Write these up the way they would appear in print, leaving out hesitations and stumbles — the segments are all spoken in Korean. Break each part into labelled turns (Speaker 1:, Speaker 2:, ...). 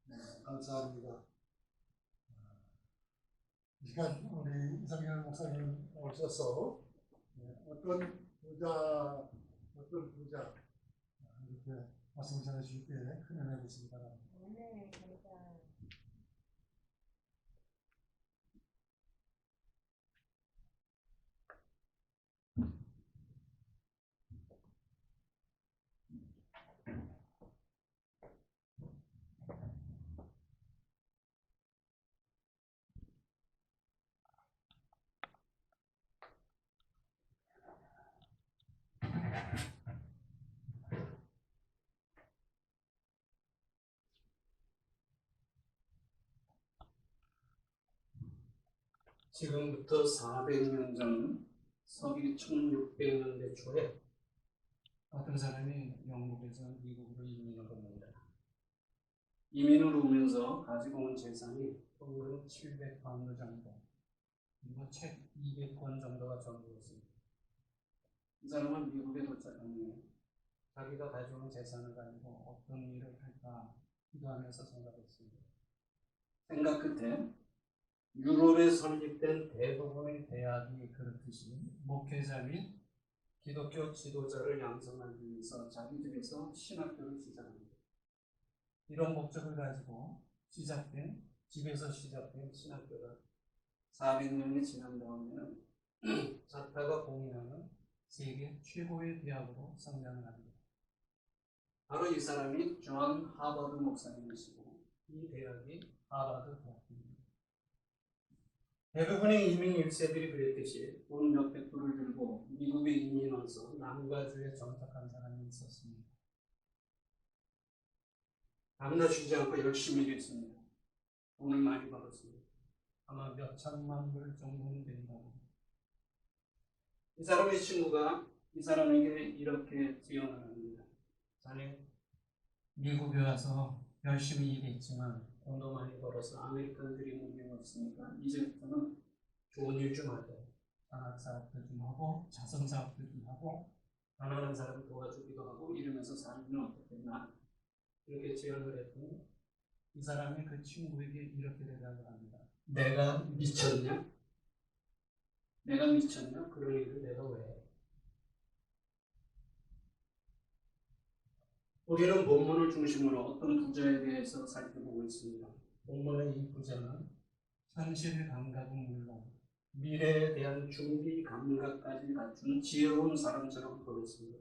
Speaker 1: 네, 감사합니다. 이 시간 우리 이상열 목사님 오셔서 어떤 부자 이렇게 말씀 전해주실 때 큰 은혜 되시기 바랍니다.
Speaker 2: 네, 감사합니다.
Speaker 3: 지금부터 400년 전 서기 1600년대 초에 어떤 사람이 영국에서 미국으로 이민을 옵니다. 이민을 오면서 가지고 온 재산이 통으로 700파운드 정도, 그리고 책 200권 정도가 전부였습니다. 이 사람은 미국에 도착한 후에 자기가 가져온 재산을 가지고 어떤 일을 할까 기도하면서 생각했습니다. 생각 끝에 유럽에 설립된 대부분의 대학이 그렇듯이 목회자 및 기독교 지도자를 양성하기 위해서 자기 집에서 신학교를 시작합니다. 이런 목적을 가지고 집에서 시작된 신학교가 400년이 지난 다음에는 작가가 공인하는 세계 최고의 대학으로 성장을 합니다. 바로 이 사람이 존 하버드 목사님이시고 이 대학이 하버드 대학입니다. 대부분의 이민 1세들이 그랬듯이 돈 몇백 불을 들고 미국에 이민 와서 남가주에 정착한 사람이 있었습니다. 밤낮 쉬지 않고 열심히 일했습니다. 돈을 많이 벌었습니다. 아마 몇 천만 불 정도는 된다고. 이 사람의 친구가 이 사람에게 이렇게 제안을 합니다. 자네 미국에 와서 열심히 일했지만 돈도 많이 벌어서 아메리칸 드림 운명 없으니까 이제부터는 좋은 일 좀 하자. 장학사업도 좀 하고 자선사업도 좀 하고 가난한 사람 도와주기도 하고 이러면서 살면 어떻겠나 이렇게 제안을 했더니 이 사람이 그 친구에게 이렇게 대답을 합니다. 내가 미쳤냐? 그런 일을 내가 왜 해? 우리는 본문을 중심으로 어떤 부자에 대해서 살펴보고 있습니다. 본문의 이 부자는 현실 감각은 물론 미래에 대한 준비 감각까지 갖춘 지혜로운 사람처럼 보였습니다.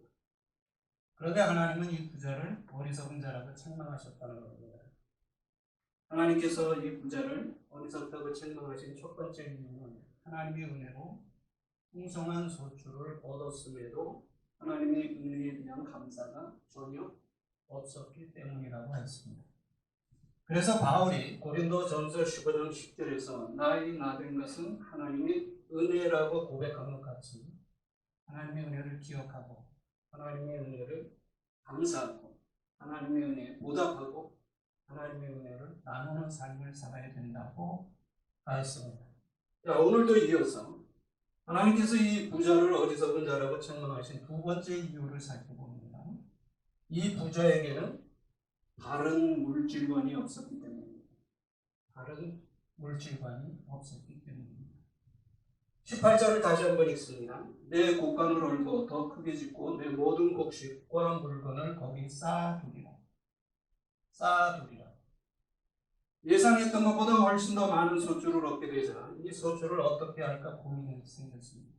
Speaker 3: 그런데 하나님은 이 부자를 어리석은 자라고 책망하셨다는 겁니다. 하나님께서 이 부자를 어리석다고 책망하신 첫 번째 이유는 하나님의 은혜로 풍성한 소출을 얻었음에도 하나님의 은혜에 대한 감사가 전혀 없었기 때문이라고 했습니다. 그래서 바울이 고린도전서 15장 10절에서 나의 나된 것은 하나님의 은혜라고 고백한 것 같이 하나님의 은혜를 기억하고 하나님의 은혜를 감사하고 하나님의 은혜에 보답하고 하나님의 은혜를 나누는 삶을 살아야 된다고 하였습니다. 자, 오늘도 이어서 하나님께서 이 부자를 어리석은 자라고 책망하신 두 번째 이유를 살펴봅니다. 이 부자에게는 다른 물질관이 없었기 때문입니다. 18절을 다시 한번 읽습니다. 내 곡간을 얼고 더 크게 짓고 내 모든 곡식과 물건을 거기 쌓아두리라. 예상했던 것보다 훨씬 더 많은 소출을 얻게 되자 이 소출을 어떻게 할까 고민이 생겼습니다.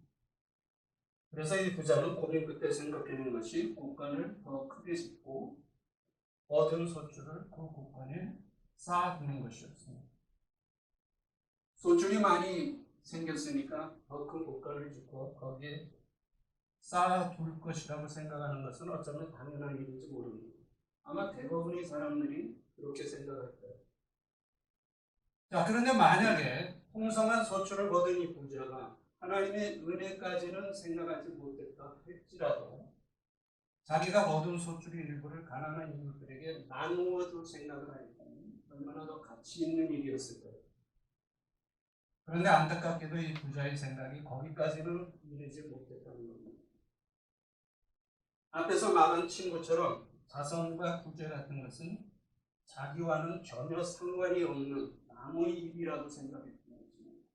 Speaker 3: 그래서 이 부자는 고민 끝에 생각해낸 것이 곡간을 더 크게 짓고 얻은 소출을 그 곡간에 쌓아두는 것이었습니다. 소출이 많이 생겼으니까 더 큰 국가를 짓고 거기에 쌓아둘 것이라고 생각하는 것은 어쩌면 당연한 일인지 모릅니다. 아마 대부분의 사람들이 그렇게 생각할 거예요. 자, 그런데 만약에 풍성한 소출을 거둔 이 부자가 하나님의 은혜까지는 생각하지 못했다 할지라도 자기가 거둔 소출의 일부를 가난한 이웃들에게 나누어 줄 생각을 하니까는 얼마나 더 가치 있는 일이었을 거예요. 그런데 안타깝게도 이 부자의 생각이 거기까지는 이르지 못했다는 겁니다. 앞에서 말한 친구처럼 자선과 구제 같은 것은 자기와는 전혀 상관이 없는 남의 일이라고 생각했던 것입니다.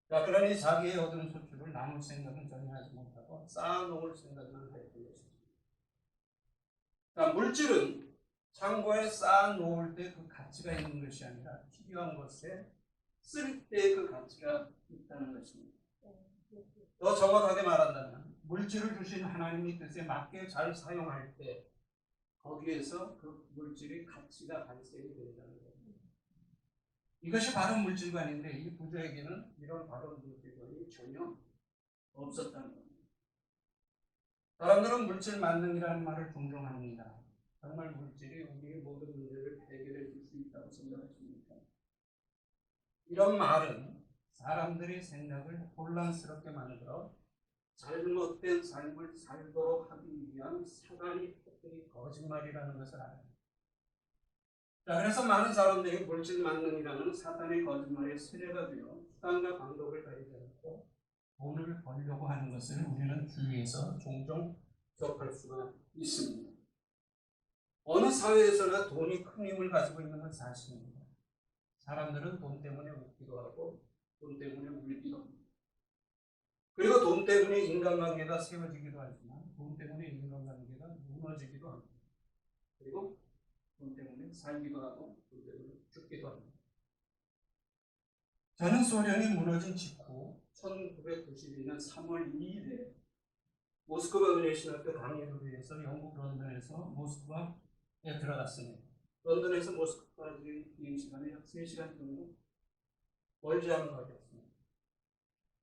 Speaker 3: 자, 그러니 자기의 얻은 소출을 나눌 생각은 전혀 하지 못하고 쌓아놓을 생각만 했던 것입니다. 자, 물질은 창고에 쌓아놓을 때 그 가치가 있는 것이 아니라 필요한 것에 쓸 때 그 가치가 있다는 것입니다. 더 정확하게 말한다면 물질을 주신 하나님의 뜻에 맞게 잘 사용할 때 거기에서 그 물질의 가치가 발생이 된다는 겁니다. 이것이 바른 물질관인데 이 부자에게는 이런 바른 물질관이 전혀 없었다는 겁니다. 사람들은 물질 만능이라는 말을 종종 합니다. 정말 물질이 우리의 모든 문제를 해결해 줄 수 있다고 생각하십니까? 이런 말은 사람들의 생각을 혼란스럽게 만들어 잘못된 삶을 살도록 하기 위한 사단이 퍼뜨린 거짓말이라는 것을 알아요. 자, 그래서 많은 사람들이 물질 만능이라는 사단의 거짓말에 세뇌가 되어 수단과 방법을 가리지 않고 돈을 벌려고 하는 것을 우리는 주위에서 종종 접할 수가 있습니다. 어느 사회에서나 돈이 큰 힘을 가지고 있는 건 사실입니다. 사람들은 돈 때문에 웃기도 하고 돈 때문에 울기도 합니다. 그리고 돈 때문에 인간관계가 세워지기도 하지만 돈 때문에 인간관계가 무너지기도 합니다. 그리고 돈 때문에 살기도 하고 돈 때문에 죽기도 합니다. 저는 소련이 무너진 직후 1992년 3월 2일에 모스크바 은혜신학교 강의를 위해서 영국 런던에서 모스크바에 들어갔습니다. 런던에서 모스크바까지 비행시간이 약 3시간 정도 멀지 않은 거리였습니다.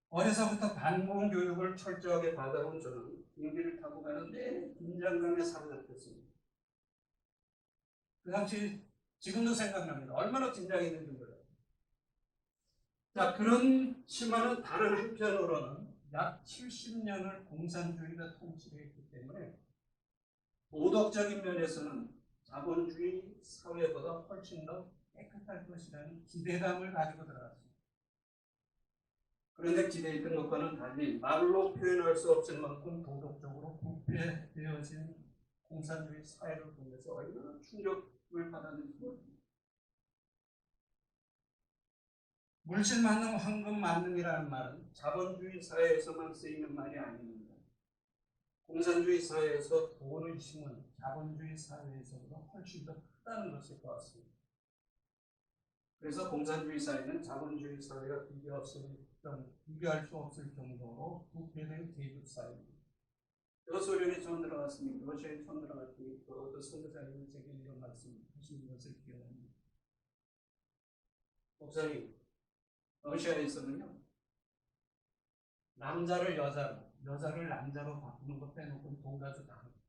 Speaker 3: 어려서부터 반공 교육을 철저하게 받아온 저는 비행기를 타고 가는 내 긴장감에 사로잡혔습니다. 그 당시 지금도 생각납니다. 얼마나 긴장했는지 몰라요. 자, 그렇지만은 다른 한편으로는 약 70년을 공산주의가 통치를 했기 때문에 도덕적인 면에서는 자본주의 사회보다 훨씬 더 깨끗할 것이라는 기대감을 가지고 들어갔습니다. 그런데 기대했던 것과는 달리 말로 표현할 수 없을 만큼 도덕적으로 부패되어진 공산주의 사회를 보면서 얼마나 충격을 받았는지 모릅니다. 물질 만능, 황금 만능이라는 말은 자본주의 사회에서만 쓰이는 말이 아닙니다. 공산주의 사회에서 돈의 힘은 자본주의 사회에서보다 훨씬 더 크다는 것을 보았습니다. 그래서 공산주의 사회는 자본주의 사회가 비교할 수 없을 정도로 부패된 계급 사회입니다. 소련에 처음 들어갔습니다. 러시아에 처음 들어갈 때 어떤 선교사님이 제게 이런 말씀을 하신 것을 기억합니다. 목사님, 러시아에서는요, 남자를 여자로, 여자를 남자로 바꾸는 것 빼놓고 돈 가지고 다 합니다.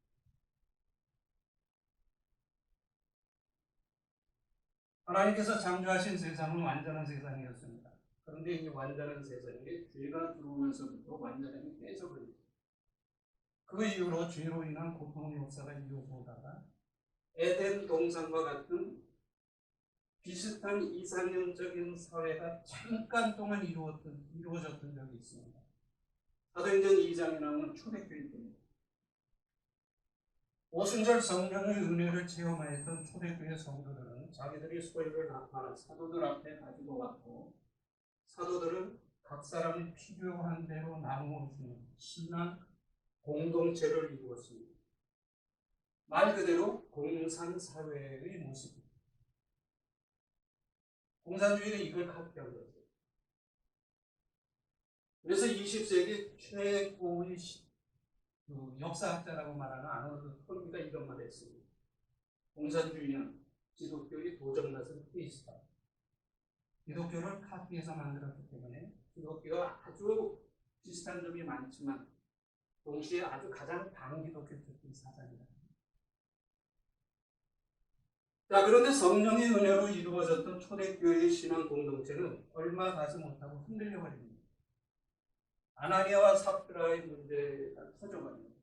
Speaker 3: 하나님께서 창조하신 세상은 완전한 세상이었습니다. 그런데 이 완전한 세상에 죄가 들어오면서부터 완전하게 깨져버립니다. 그 이후로 죄로 인한 고통의 역사가 이어져오다가 에덴 동산과 같은 비슷한 이상형적인 사회가 잠깐 동안 이루어졌던 적이 있습니다. 사도행전 2장에 나오는 초대교회 때입니다. 오순절 성령의 은혜를 체험하였던 초대교회 성도들은 자기들이 소유를 나타나 사도들 앞에 가지고 왔고 사도들은 각 사람이 필요한 대로 나누어 주는 신앙 공동체를 이루었습니다. 말 그대로 공산사회의 모습입니다. 공산주의는 이걸 카피한 거죠. 그래서 20세기 최고의 역사학자라고 말하는 아놀드 토니가 이런 말을 했습니다. 공산주의는 기독교의 도적맞은 테이스트다. 기독교를 카피해서 만들었기 때문에 기독교와 아주 비슷한 점이 많지만 동시에 아주 가장 반기독교적인 사상이다. 자, 그런데 성령의 은혜로 이루어졌던 초대교회의 신앙 공동체는 얼마 가지 못하고 흔들려 버립니다. 아나니아와 삽비라의 문제가 터져버립니다.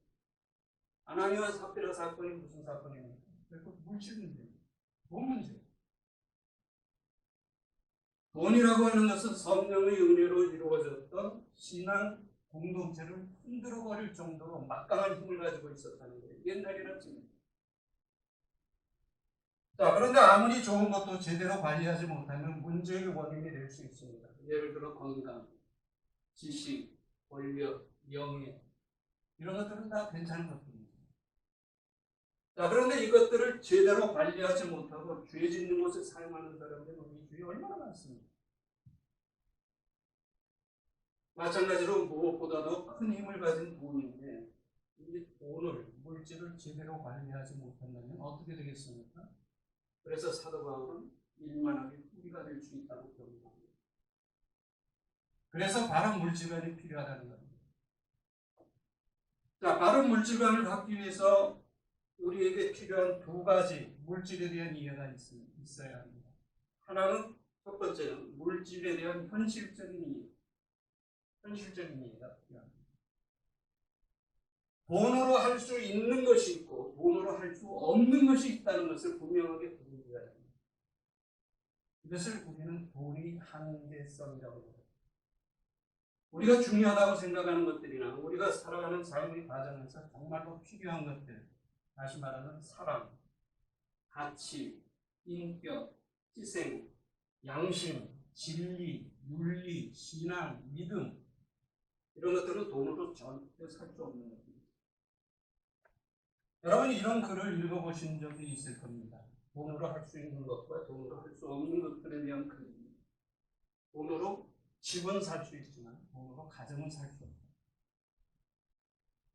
Speaker 3: 아나니아와 삽비라 사건이 무슨 사건입니까? 결국 물질 문제입니다. 돈 문제. 돈이라고 하는 것은 성령의 은혜로 이루어졌던 신앙 공동체를 흔들어 버릴 정도로 막강한 힘을 가지고 있었다는 거예요. 옛날이나 지금. 자, 그런데 아무리 좋은 것도 제대로 관리하지 못하면 문제의 원인이 될 수 있습니다. 예를 들어 건강, 지식, 권력, 명예 이런 것들은 다 괜찮은 것들입니다. 자, 그런데 이것들을 제대로 관리하지 못하고 죄 짓는 것을 사용하는 사람들은 우리 주위에 얼마나 많습니까? 마찬가지로 무엇보다도 큰 힘을 가진 돈인데 이 돈을, 물질을 제대로 관리하지 못한다면 어떻게 되겠습니까? 그래서 사도 바울은 일만하게 뿌리가 될 수 있다고 경고합니다. 그래서 바른 물질관이 필요하다는 겁니다. 자, 바른 물질관을 갖기 위해서 우리에게 필요한 두 가지 물질에 대한 이해가 있어야 합니다. 하나는 첫 번째는 물질에 대한 현실적인 이해. 현실적인 이해가 필요합니다. 돈으로 할 수 있는 것이 있고 돈으로 할 수 없는 것이 있다는 것을 분명하게 구분해야 합니다. 이것을 우리는 돈의 한계성이라고 합니다. 우리가 중요하다고 생각하는 것들이나 우리가 살아가는 삶의 과정에서 정말로 필요한 것들, 다시 말하는 사랑, 가치, 인격, 희생, 양심, 진리, 윤리, 신앙, 믿음 이런 것들은 돈으로 절대 살 수 없는 것입니다. 여러분이 이런 글을 읽어보신 적이 있을 겁니다. 돈으로 할 수 있는 것과 돈으로 할 수 없는 것들에 대한 글입니다. 돈으로 집은 살 수 있지만 돈으로 가정은 살 수 없다.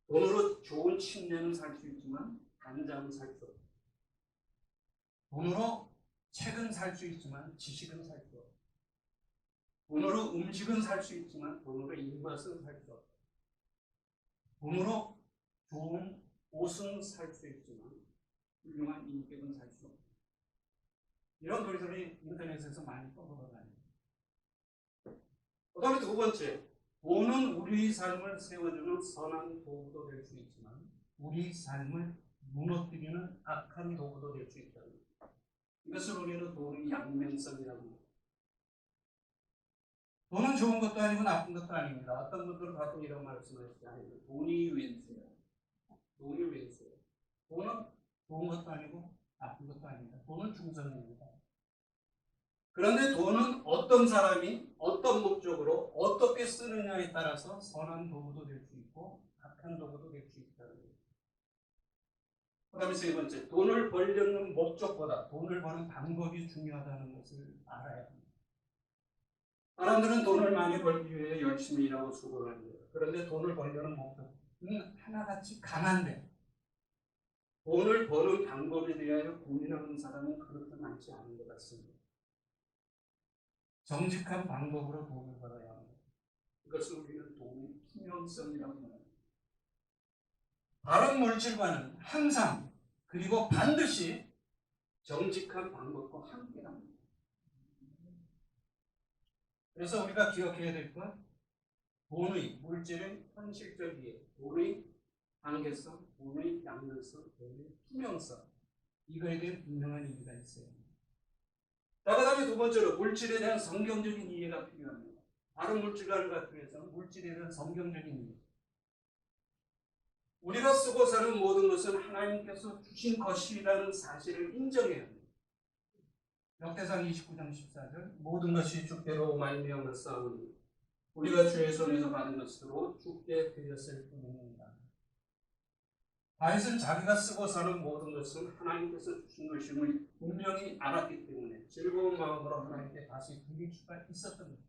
Speaker 3: 돈으로 좋은 침례는 살 수 있지만 단장은 살 수 없다. 돈으로 책은 살 수 있지만 지식은 살 수 없다. 돈으로 음식은 살 수 있지만 돈으로 입맛은 살 수 없다. 돈으로 좋은 옷은 살 수 있지만 훌륭한 인격은 살 수 없다. 이런 글들이 인터넷에서 많이 떠돌아다닙니다. 그 다음에 두 번째, 돈은 우리 삶을 세워주는 선한 도구도 될 수 있지만 우리 삶을 무너뜨리는 악한 도구도 될 수 있다. 이것을 우리는 돈의 양면성이라고 합니다. 돈은 좋은 것도 아니고 나쁜 것도 아닙니다. 어떤 분들은 가끔 이런 말씀하시잖아요. 돈이 왼수야. 돈이 왼수야. 돈은 좋은 것도 아니고 나쁜 것도 아닙니다. 돈은 중성입니다. 그런데 돈은 어떤 사람이 어떤 목적으로 어떻게 쓰느냐에 따라서 선한 도구도 될 수 있고 악한 도구도 될 수 있다는 거예요. 그 다음에 세 번째, 돈을 벌려는 목적보다 돈을 버는 방법이 중요하다는 것을 알아야 합니다. 사람들은 돈을 많이 벌기 위해 열심히 일하고 수고를 합니다. 그런데 돈을 벌려는 목적은 하나같이 강한데 돈을 버는 방법에 대하여 고민하는 사람은 그렇게 많지 않은 것 같습니다. 정직한 방법으로 돈을 벌어야 합니다. 이것을 우리는 돈의 투명성이라고 합니다. 바른 물질과는 항상 그리고 반드시 정직한 방법과 함께합니다. 그래서 우리가 기억해야 될 건 돈의, 물질의 현실적 이해, 돈의 관계성, 돈의 양면성, 돈의 투명성 이거에 대한 분명한 이해가 있어요. 자, 그 다음에 두 번째로 물질에 대한 성경적인 이해가 필요합니다. 바른 물질관을 갖기 위해서는 물질에 대한 성경적인 이해. 우리가 쓰고 사는 모든 것은 하나님께서 주신 것이라는 사실을 인정해야 합니다. 역대상 29장 14절 모든 것이 주께로 말미암았사오니 우리가 주의 손에서 받은 것으로 주께 드렸을 뿐입니다. 다윗은 자기가 쓰고 사는 모든 것은 하나님께서 주신 것임을 분명히 알았기 때문에 즐거운 마음으로 하나님께 다시 드릴 수가 있었던 것입니다.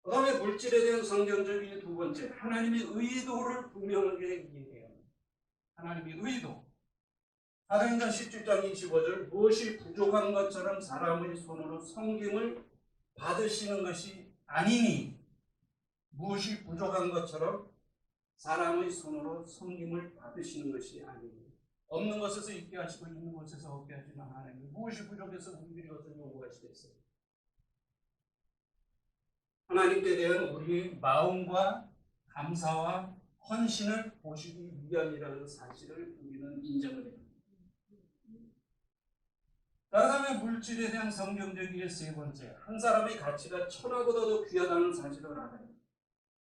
Speaker 3: 그 다음에 물질에 대한 성경적인 두 번째, 하나님의 의도를 분명하게 이해해야 합니다. 하나님의 의도. 사도행전 17장 25절 무엇이 부족한 것처럼 사람의 손으로 섬김을 받으시는 것이 아니니 무엇이 부족한 것처럼 사람의 손으로 섬김을 받으시는 것이 아니니 없는 것에서 있게 하시고 있는 것에서 없게 하시는 하나님 무엇이 부족해서 우리들이 어떤 요구가 시겠어요? 하나님께 대한 우리의 마음과 감사와 헌신을 보시기 위함이라는 사실을 우리는 인정을 해야 합니다. 다음에 물질에 대한 성경적 이해 세 번째, 한 사람의 가치가 천하보다도 귀하다는 사실을 알아요.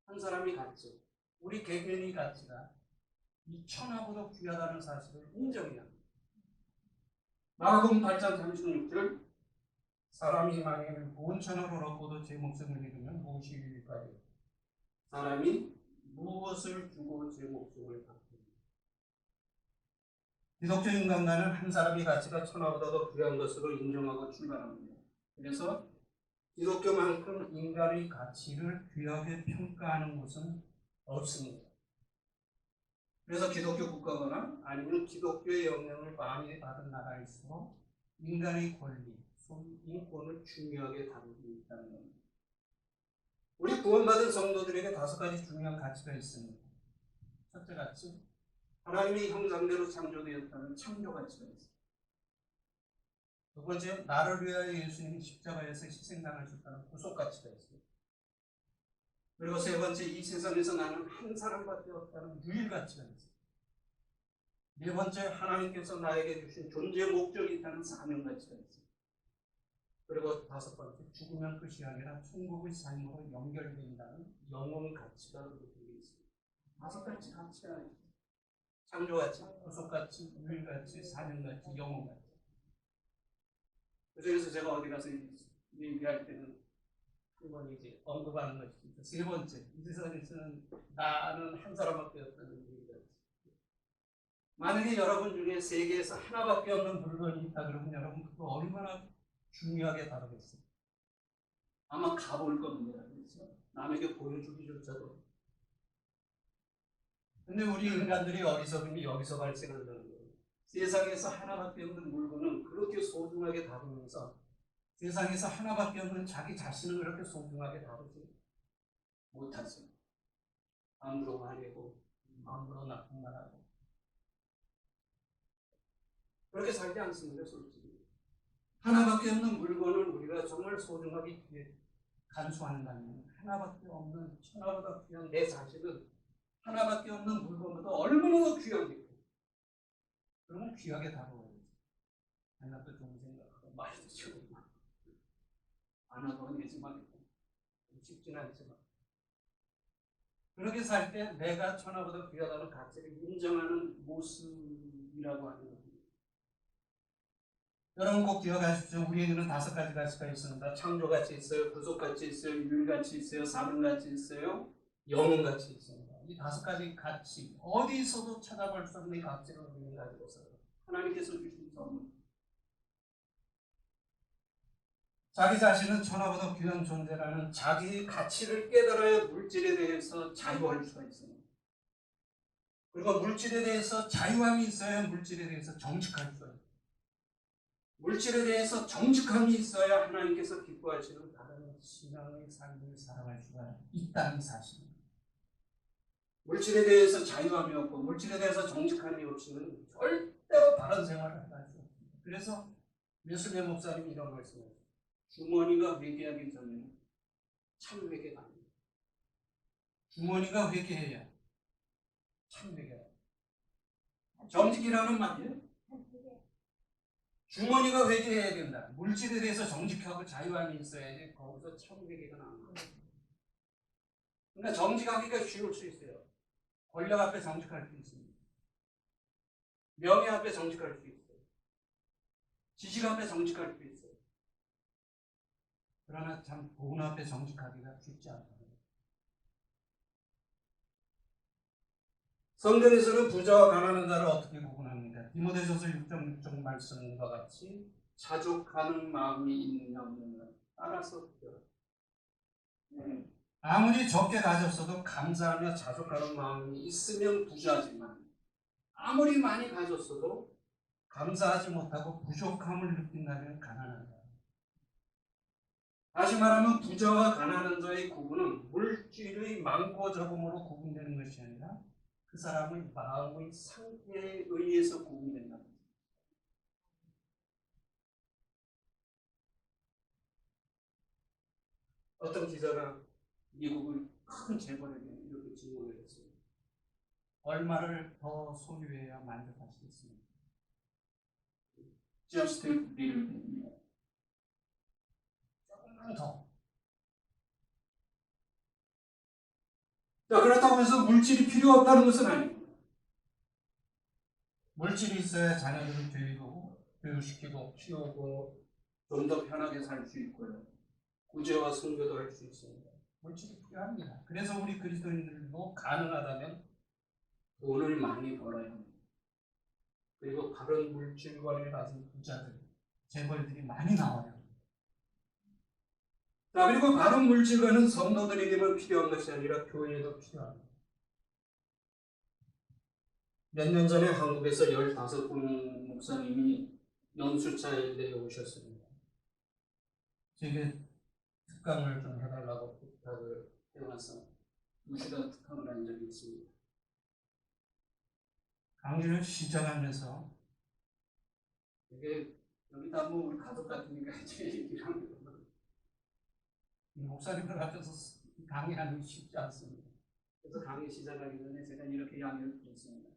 Speaker 3: 한 사람의 가치, 우리 개개인의 가치가 이 천하보다 귀하다는 사실을 인정해야 합니다. 마가복음 8장 36절 사람이 만일 온 천하를 얻고도 제 목숨을 잃으면 무엇이 유익하리요? 사람이 무엇을 주고 제 목숨을 받습니다. 기독교 인간관은 한 사람의 가치가 천하보다도 귀한 것으로 인정하고 출발합니다. 그래서 기독교만큼 인간의 가치를 귀하게 평가하는 곳은 없습니다. 그래서 기독교 국가거나 아니면 기독교의 영향을 많이 받은 나라일수록 인간의 권리, 인권을 중요하게 다루고 있다는 겁니다. 우리 구원받은 성도들에게 5가지 중요한 가치가 있습니다. 첫째 가치, 하나님의 형상대로 창조되었다는 창조 가치가 있습니다. 두 번째, 나를 위하여 예수님이 십자가에서 희생당하셨다는 구속 가치가 있습니다. 그리고 세 번째, 이 세상에서 나는 한 사람밖에 없다는 유일 가치가 있습니다. 네 번째, 하나님께서 나에게 주신 존재 목적이 있다는 사명 가치가 있습니다. 그리고 5번째, 죽으면 끝이 아니라 천국의 삶으로 연결된다는 영혼 가치가 우리에게 있습니다. 5가지 가치가 있습니다. 창조 가치, 구속 가치, 유일 가치, 사명 가치, 영혼 가치. 그중에서 제가 어디 가서 얘기할 때는 한번 이제 언급하는 것이 세 번째, 이 세상에서는 나는 한 사람밖에 없다는 유일 가치. 만약에 여러분 중에 세계에서 하나밖에 없는 물건이 있다 그러면 여러분 그거 얼마나 중요하게 다루겠어요? 아마 가볼 겁니다. 그렇죠? 남에게 보여주기조차도. 근데 우리 인간들이 어리석음이 여기서 발생한다는 거예요. 세상에서 하나밖에 없는 물건은 그렇게 소중하게 다루면서 세상에서 하나밖에 없는 자기 자신을 그렇게 소중하게 다루지 못하죠. 마음으로 말하고 마음으로 나쁜 말하고 그렇게 살지 않습니다. 솔직히. 하나밖에 없는 물건을 우리가 정말 소중하게 간수한다면 하나밖에 없는 천하보다 귀한 내 자신은 하나밖에 없는 물건보다 얼마나 더 귀하겠고 그러면 귀하게 다루어야지. 하나도 좋은 생각하고 말도 치고 안 하고 하겠지만 쉽진 않지만 그렇게 살 때 내가 천하보다 귀하다는 가치를 인정하는 모습이라고 하는 겁니다. 여러분 꼭 기억하십시오. 우리에게는 5가지 가치가 있습니다. 창조 가치 있어요, 구속 가치 있어요, 유일 가치 있어요, 사명 가치 있어요, 영혼 가치 있습니다. 이 5가지 가치 어디서도 찾아볼 수 없는 가치를 우리는 가지고 있어요. 하나님께서 주신 선물. 자기 자신은 천하보다 귀한 존재라는 자기의 가치를 깨달아야 물질에 대해서 자유할 수가 있습니다. 그리고 물질에 대해서 자유함이 있어야 물질에 대해서 정직할 수가 있습니다. 물질에 대해서 정직함이 있어야 하나님께서 기뻐하시는 다른 신앙의 삶을 살아갈 수가 있다는 사실입니다. 물질에 대해서 자유함이 없고 물질에 대해서 정직함이 없이는 절대로 바른 생활을 할 수 없습니다. 그래서 예수님 목사님이 이런 말씀을 하셨습니다. 주머니가 회개하기 전에는 참 회개가 아닙니다. 주머니가 회개해야 참 회개가 아닙니다. 정직이라는 말이에요. 주머니가 회개해야 된다. 물질에 대해서 정직하고 자유함이 있어야지 거기서 참 회개가 나오는 거예요. 그러니까 정직하기가 쉬울 수 있어요. 권력 앞에 정직할 수 있습니다. 명예 앞에 정직할 수 있어요. 지식 앞에 정직할 수 있어요. 그러나 참 돈 앞에 정직하기가 쉽지 않아요. 성경에서는 부자와 가난한 자를 어떻게 구분합니까? 디모데전서 6장 말씀과 같이 자족하는 마음이 있느냐 없느냐 따라서 부여합니다. 아무리 적게 가졌어도 감사하며 자족하는 마음이 있으면 부자지만 아무리 많이 가졌어도 감사하지 못하고 부족함을 느낀다면 가난한 자. 다시 말하면 부자와 가난한 자의 구분은 물질의 많고 적음으로 구분되는 것이 아니라 그 사람의 마음의 상태에 의해서 구분된다. 어떤 기자가 미국의 큰 재벌에게 이렇게 질문을 했어요. 얼마를 더 소유해야 만족하시겠습니까? Just a little bit more. 조금만 더. 자, 그렇다고 해서 물질이 필요 없다는 것은 아니에요. 물질이 있어야 자녀들을 교육시키고 키우고 좀 더 편하게 살 수 있고요. 구제와 선교도 할 수 있습니다. 물질이 필요합니다. 그래서 우리 그리스도인들도 가능하다면 돈을 많이 벌어야 합니다. 그리고 다른 물질관을 가진 부자들, 재벌들이 많이 나와요. 자, 그리고 다른 물질관은 성도들에게만 필요한 것이 아니라 교회에도 필요합니다. 몇 년 전에 한국에서 15분 목사님이 연수차에 오셨습니다. 제게 특강을 좀 해달라고 부탁을 해와서 2시간 특강을 한 적이 있습니다. 강의를 시작하면서 이게 여기다 뭐 우리 가족 같으니까 이제 얘기를 합니다. 목사님을 앞에서 강의하는 게 쉽지 않습니다. 그래서 강의 시작하기 전에 제가 이렇게 이야기를 드렸습니다.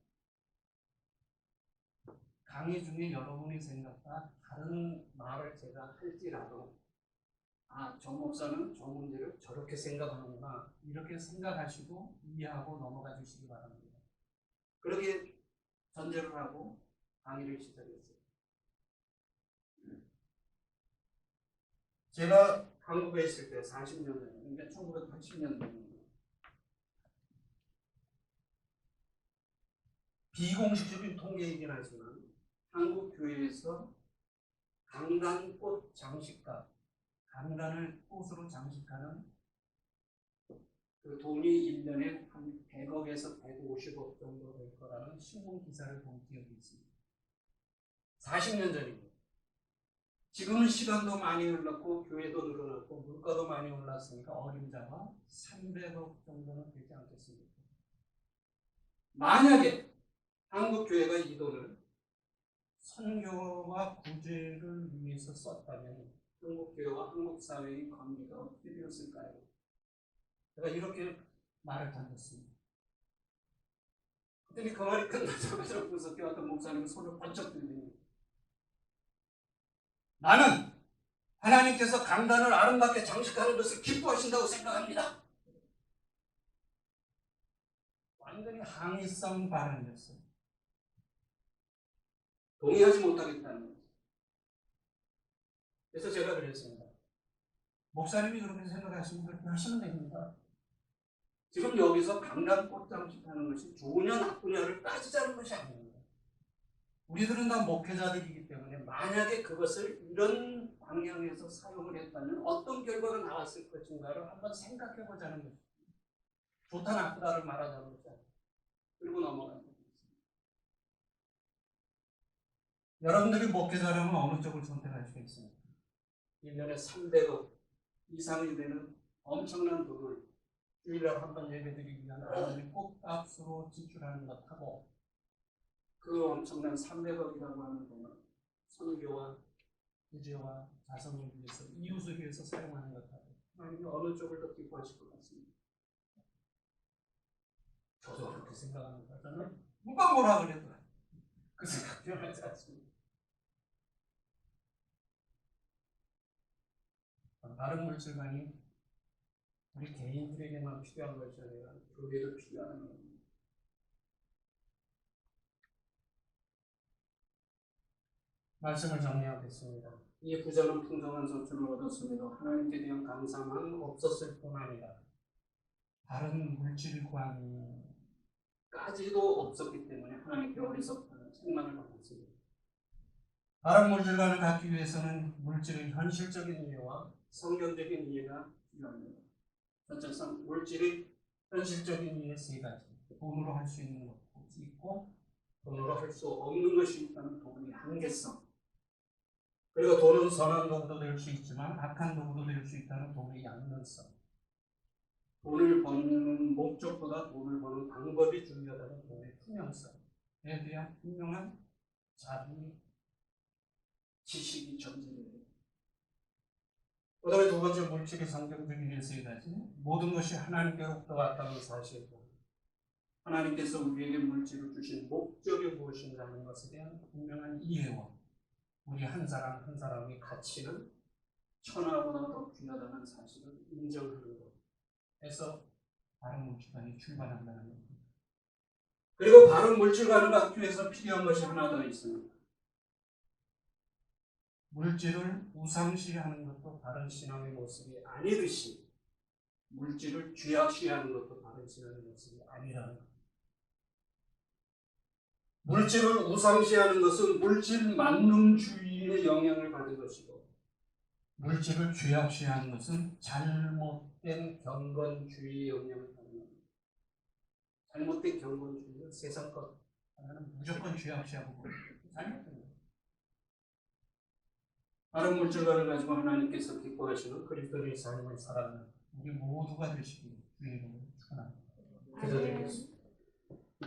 Speaker 3: 강의 중에 여러분의 생각과 다른 말을 제가 할지라도 저 목사는 저 문제를 저렇게 생각하는구나 이렇게 생각하시고 이해하고 넘어가 주시기 바랍니다. 그렇게 전제를 하고 강의를 시작했어요. 제가 한국에 있을 때 40년 전에, 그러니까 1980년대입니다. 비공식적인 통계이긴 하지만 한국 교회에서 강단꽃 장식가, 강단을 꽃으로 장식하는 그 돈이 1년에 한 100억에서 150억 정도 될 거라는 신문 기사를 본 기억이 있습니다. 40년 전입니다. 지금은 시간도 많이 흘렀고 교회도 늘어났고 물가도 많이 올랐으니까 어림잡아 300억 정도는 되지 않겠습니까? 만약에 한국 교회가 이 돈을 선교와 구제를 위해서 썼다면 한국 교회와 한국 사회의 관계가 어떻게 되었을까요? 제가 이렇게 말을 던졌습니다. 그랬더니 그 말이 끝나자마자 구석에 어떤 목사님이 손을 번쩍 들더니 나는 하나님께서 강단을 아름답게 장식하는 것을 기뻐하신다고 생각합니다. 완전히 항의성 발언이었어요. 동의하지 못하겠다는 거죠. 그래서 제가 그랬습니다. 목사님이 그렇게 생각하시면 그렇게 하시면 됩니다. 지금 여기서 강단꽃 장식하는 것이 좋으냐 나쁘냐를 따지자는 것이 아닙니다. 우리들은 다 목회자들이기 때문에 만약에 그것을 이런 방향에서 사용을 했다면 어떤 결과가 나왔을 것인가를 한번 생각해 보자는 것입니다. 좋다 나쁘다를 말하자는 것이죠. 그리고 넘어가는 것입니다. 여러분들이 목회자라면 어느 쪽을 선택할 수 있습니까? 1년에 300억 이상이 되는 엄청난 돈을 주일날 한 번 예배드리기 위한 하나님의 꽃값으로 지출하는 것하고 그 엄청난 300억이라고 하는 돈을 선교와 구제와 자선을 위해서 이웃을 위해서 사용하는 것하고 하나님이 어느 쪽을 더 기뻐하실 것 같습니다. 저도 그렇게 생각합니다. 저는 누가 뭐라 그래도 그 생각 변하지 않습니다. 다른 물질만이 우리 개인들에게만 필요한 것이 아니라 교회도 필요한 겁니다. 말씀을 정리하겠습니다. 이 부자는 풍성한 소출을 얻었음에도 하나님께 대한 감사만 없었을 뿐 아니라 다른 물질관까지도 없었기 때문에 하나님께 어리석다는 책망을 받았습니다. 다른 물질관을 갖기 위해서는 물질의 현실적인 이해와 성경적인 이해가 필요합니다. 첫째는 물질의 현실적인 이해 세 가지. 돈으로 할 수 있는 것도 있고 돈으로 할 수 없는 것이 있다는 돈의 한계성. 그리고 돈은 선한 도구도 될 수 있지만 악한 도구도 될 수 있다는 돈의 양면성. 돈을 버는 목적보다 돈을 버는 방법이 중요하다는 돈의 투명성에 대한 분명한 자기 지식이 존재해요. 그다음에 두 번째 물질의 상징적인 일세 가지 모든 것이 하나님께로부터 왔다는 사실과 하나님께서 우리에게 물질을 주신 목적이 무엇인가 하는 것에 대한 분명한 이해와 우리 한 사람 한 사람의 가치는 천하보다 더 귀하다는 사실을 인정하는 것에서 바른 물질관이 출발한다는 겁니다. 그리고 바른 물질관을 갖기 위해서 필요한 것이 하나 더 있습니다. 물질을 우상시하는 것도 바른 신앙의 모습이 아니듯이 물질을 죄악시하는 것도 바른 신앙의 모습이 아니라는 것. 물질을 우상시하는 것은 물질 만능주의의 영향을 받은 것이고 물질을 죄악시하는 것은 잘못된 경건주의의 영향을 받는 겁니다. 잘못된 경건주의는 세상 것 하나는 무조건 죄악시하고 잘못된 거예요. 바른 물질관을 가지고 하나님께서 기뻐하시는 그리스도의 삶을 살아가는 우리 모두가 되시기를 주의 이름으로 축원합니다. 기도드리겠습니다.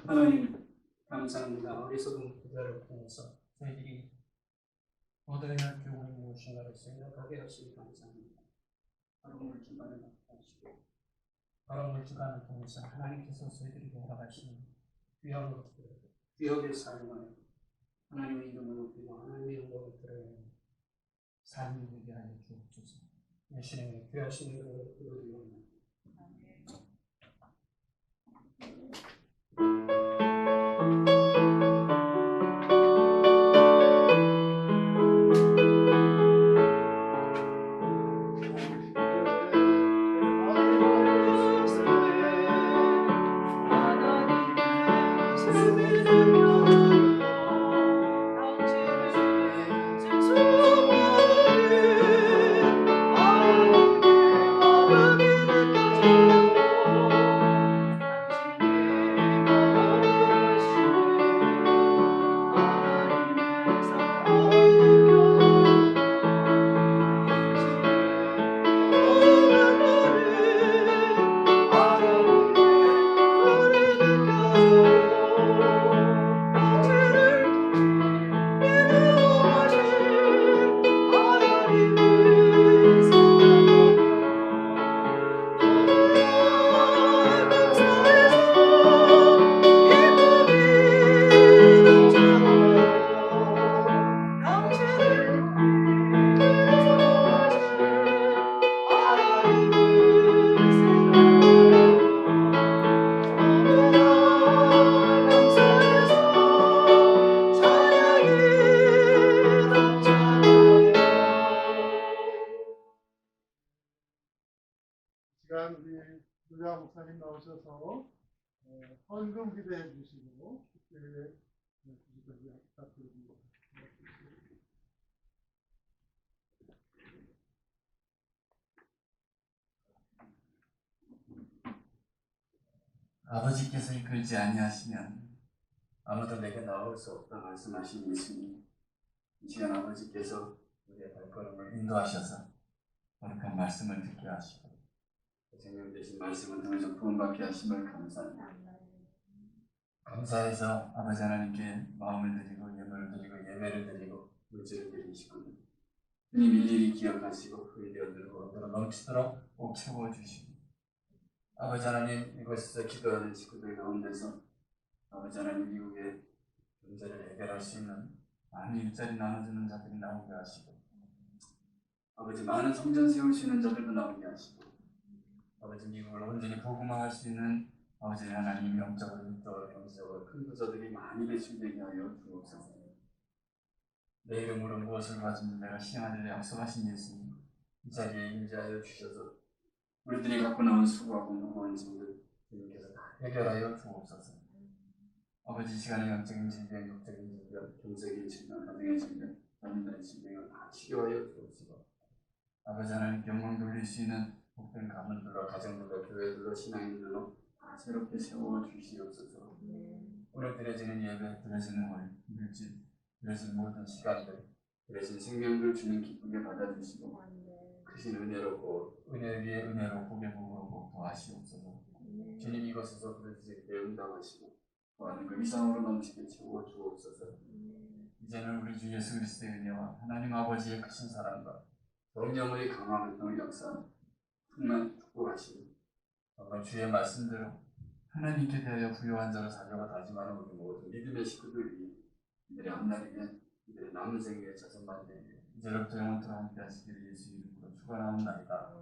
Speaker 3: 하나님 감사합니다. 어리석은 기도를 통해서 저희들이 얻어야 할 교훈이 무엇인가를 생각하게 하시니 감사합니다. 바른 물질관을 갖게 하시고 바른 물질관을 통해서 하나님께서 저희들에게 허락하시는 귀한 것들 귀하게 사용하여 하나님의 이름을 높이고 하나님의 영광을 드러내는 삶이 되게 하여 주옵소서. 예수님의 귀하신 이름으로 기도드립니다.
Speaker 1: 시간 우리 누가 목사님 나오셔서 헌금 기도해 주시고 특별히 주시기 부탁드립니다.
Speaker 2: 아버지께서 이끌지 아니하시면 아무도 내게 나올 수 없다 말씀하신 예수님, 이 시간 아버지께서 우리의 발걸음을 인도하셔서 거룩한 말씀을 듣게 하시고 생명 되신 말씀을 통해서 구원받게 하심을 감사합니다. 감사해서 아버지 하나님께 마음을 드리고 예물을 드리고 예배를 드리고 물질을 드리시고 주님 일일이 기억하시고 의되어 늘고 얻어 넘치도록 꼭 채워주시고 아버지 하나님 이곳에서 기도하는 식구들 가운데서 아버지 하나님 미국의 문제를 해결할 수 있는 많은 일자리 나눠주는 자들이 나오게 하시고 아버지 많은 성전 세우시는 자들도 나오게 하시고 아버지 미국을 온전히 복음화할 수 있는 아버지 하나님 영적으로 육적으로 경제적으로 큰 부자들이 많이 배출되게 하여 주옵소서. 내 이름으로 무엇을 가지면 내가 시행하리라 약속하신 예수님 이 자리에 임재하여 주셔서 우리들이 갖고 나온 수고하고 무거운 짐들 주님께서 다 해결하여 주옵소서. 아버지 시간의 영적인 질병, 육적인 질병, 경적인 질병, 가정의 질병, 자녀들의 질병을 다 치료하여 주옵시고 아버지 하나님 영광 돌릴 수 있는 복된 가문들로 가정들로 교회들로 신앙인들로 다 새롭게 세워 주시옵소서. 오늘 드려지는 예배, 드려지는 물질, 드려진 모든 시간들, 드려진 생명들 주님 기쁘게 받아주시고 크신 은혜로 은혜 위에 은혜로 복의 복으로 더하시옵소서. 주님 이것에서 그들에게 응답하시고 또한 그 이상으로 넘치게 채워주옵소서. 이제는 우리 주 예수 그리스도의 은혜와 하나님 아버지의 크신 사랑과 성령의 강함을 통해 역사 풍만 축복하시고 정말 주의 말씀대로 하나님께 대하여 부요한 자로 자녀가 다짐하는 우리 모든 믿음의 식구들 이들의 앞날이며 이들의 남은 생애의 자손만 되게 이제로부터 영원토록 함께 하시기를 예수 이름으로 축원하옵나이다.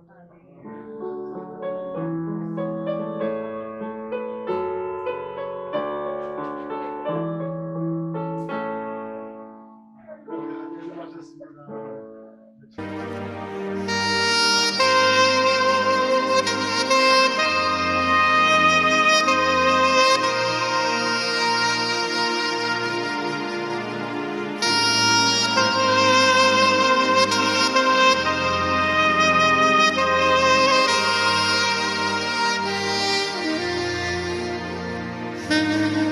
Speaker 4: Thank you.